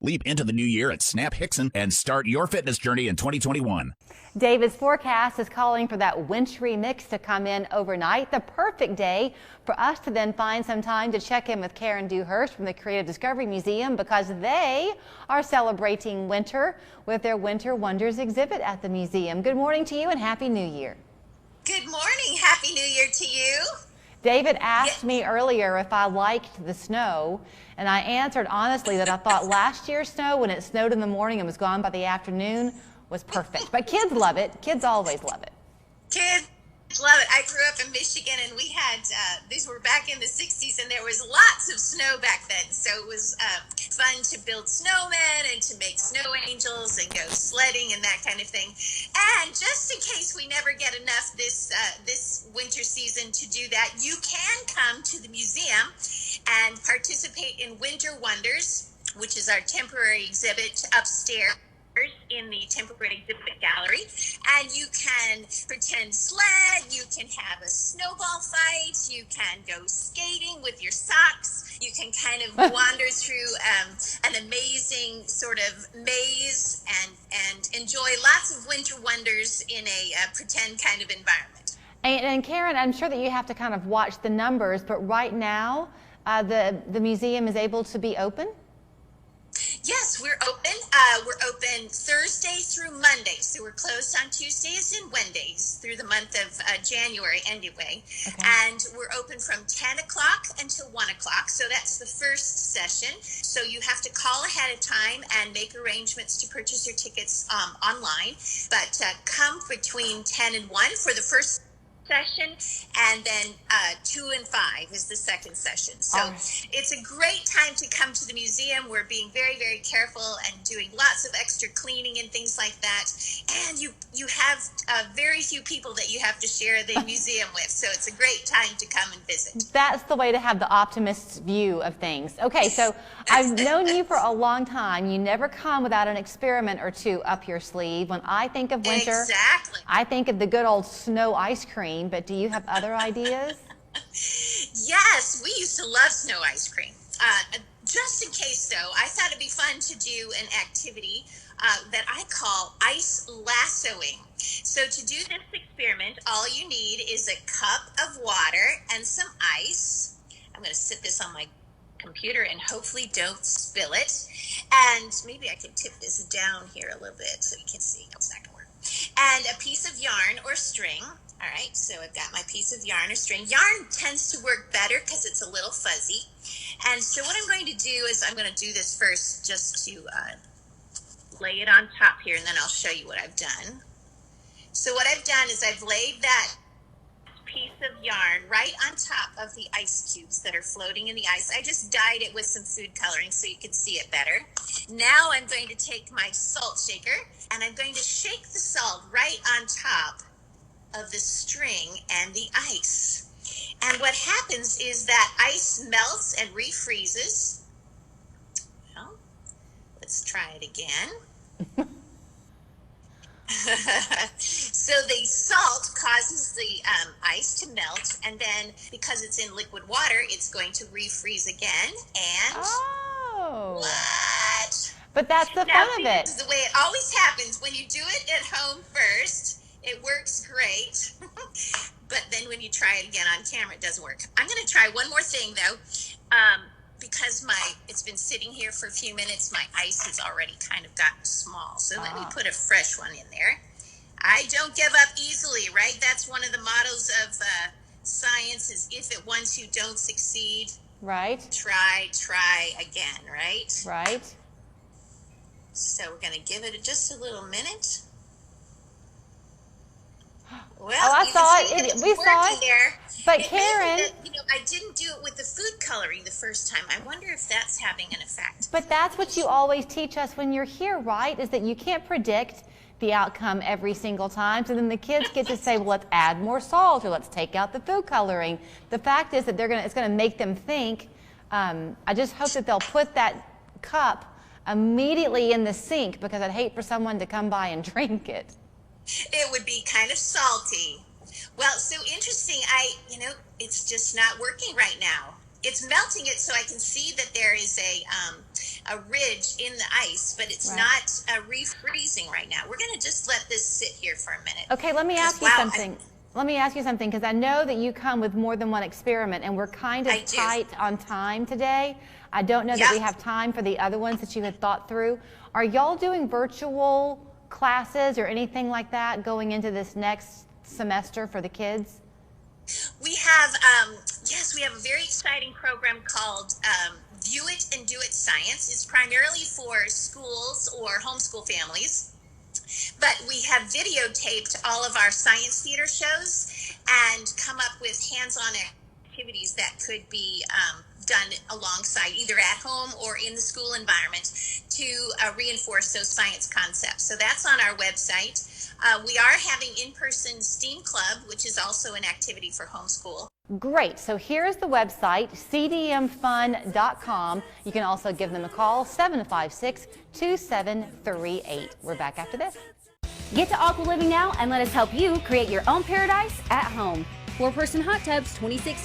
Leap into the new year at Snap Hickson and start your fitness journey in 2021. David's forecast is calling for that wintry mix to come in overnight. The perfect day for us to then find some time to check in with Karen Dewhirst from the Creative Discovery Museum, because they are celebrating winter with their Winter Wonders exhibit at the museum. Good morning to you and Happy New Year. Good morning. Happy New Year to you. David asked me earlier if I liked the snow, and I answered honestly that I thought last year's snow, when it snowed in the morning and was gone by the afternoon, was perfect. But kids love it. Kids always love it. Kids love it. I grew up in Michigan, and we had, these were back in the 60s, and there was lots of snow back then. So it was fun to build snowmen and to make snow angels and go sledding and that kind of thing. And just in case we never get enough this winter season to do that, you can come to the museum and participate in Winter Wonders, which is our temporary exhibit upstairs in the temporary exhibit gallery, and you can pretend sled, you can have a snowball fight, you can go skating with your socks, you can kind of wander through an amazing sort of maze and enjoy lots of winter wonders in a pretend kind of environment. And Karen, I'm sure that you have to kind of watch the numbers, but right now the museum is able to be open? Yes, we're open. We're open Thursday through Monday. So we're closed on Tuesdays and Wednesdays through the month of January anyway. Okay. And we're open from 10 o'clock until 1 o'clock. So that's the first session. So you have to call ahead of time and make arrangements to purchase your tickets online. But come between 10 and 1 for the first session, and then 2 and 5 is the second session. So it's a great time to come to the museum. We're being very, very careful and doing lots of extra cleaning and things like that. And you have very few people that you have to share the museum with. So it's a great time to come and visit. That's the way to have the optimist's view of things. Okay, so I've known you for a long time. You never come without an experiment or two up your sleeve. When I think of winter, exactly, I think of the good old snow ice cream. But do you have other ideas? Yes, we used to love snow ice cream. Just in case, though, I thought it'd be fun to do an activity that I call ice lassoing. So to do this experiment, all you need is a cup of water and some ice. I'm going to sit this on my computer and hopefully don't spill it. And maybe I can tip this down here a little bit so you can see. It's not going to work. And a piece of yarn or string. All right, so I've got my piece of yarn or string. Yarn tends to work better because it's a little fuzzy. And so what I'm going to do is I'm going to do this first just to lay it on top here, and then I'll show you what I've done. So what I've done is I've laid that piece of yarn right on top of the ice cubes that are floating in the ice. I just dyed it with some food coloring so you can see it better. Now I'm going to take my salt shaker, and I'm going to shake the salt right on top of the string and the ice. And what happens is that ice melts and refreezes. Well, let's try it again. So the salt causes the ice to melt, and then because it's in liquid water, it's going to refreeze again. And what? But that's the fun of it. This is the way it always happens when you do it at home first. It works great, but then when you try it again on camera, it doesn't work. I'm going to try one more thing, though, because it's been sitting here for a few minutes. My ice has already kind of gotten small, so let me put a fresh one in there. I don't give up easily, right? That's one of the mottos of science is if it once you don't succeed, right? Try again, right? Right. So we're going to give it just a little minute. Well, I saw it. We saw it. There. But Karen, I didn't do it with the food coloring the first time. I wonder if that's having an effect. But that's what you always teach us when you're here, right? Is that you can't predict the outcome every single time. So then the kids get to say, well, let's add more salt or let's take out the food coloring. The fact is that it's going to make them think. I just hope that they'll put that cup immediately in the sink, because I'd hate for someone to come by and drink it. It would be kind of salty. Well, so interesting. it's just not working right now. It's melting it so I can see that there is a ridge in the ice, but it's Right. not refreezing right now. We're going to just let this sit here for a minute. Okay, let me 'Cause, ask you wow, something. Let me ask you something, because I know that you come with more than one experiment, and we're kind of I do. tight on time today. I don't know that Yep. we have time for the other ones that you had thought through. Are y'all doing virtual classes or anything like that going into this next semester for the kids? We have, yes, we have a very exciting program called View It and Do It Science. It's primarily for schools or homeschool families. But we have videotaped all of our science theater shows and come up with hands-on activities that could be done alongside either at home or in the school environment to reinforce those science concepts. So that's on our website. We are having in-person STEAM Club, which is also an activity for homeschool. Great. So here's the website, cdmfun.com. You can also give them a call, 756-2738. We're back after this. Get to Aqua Living now and let us help you create your own paradise at home. 4-person hot tubs, $26.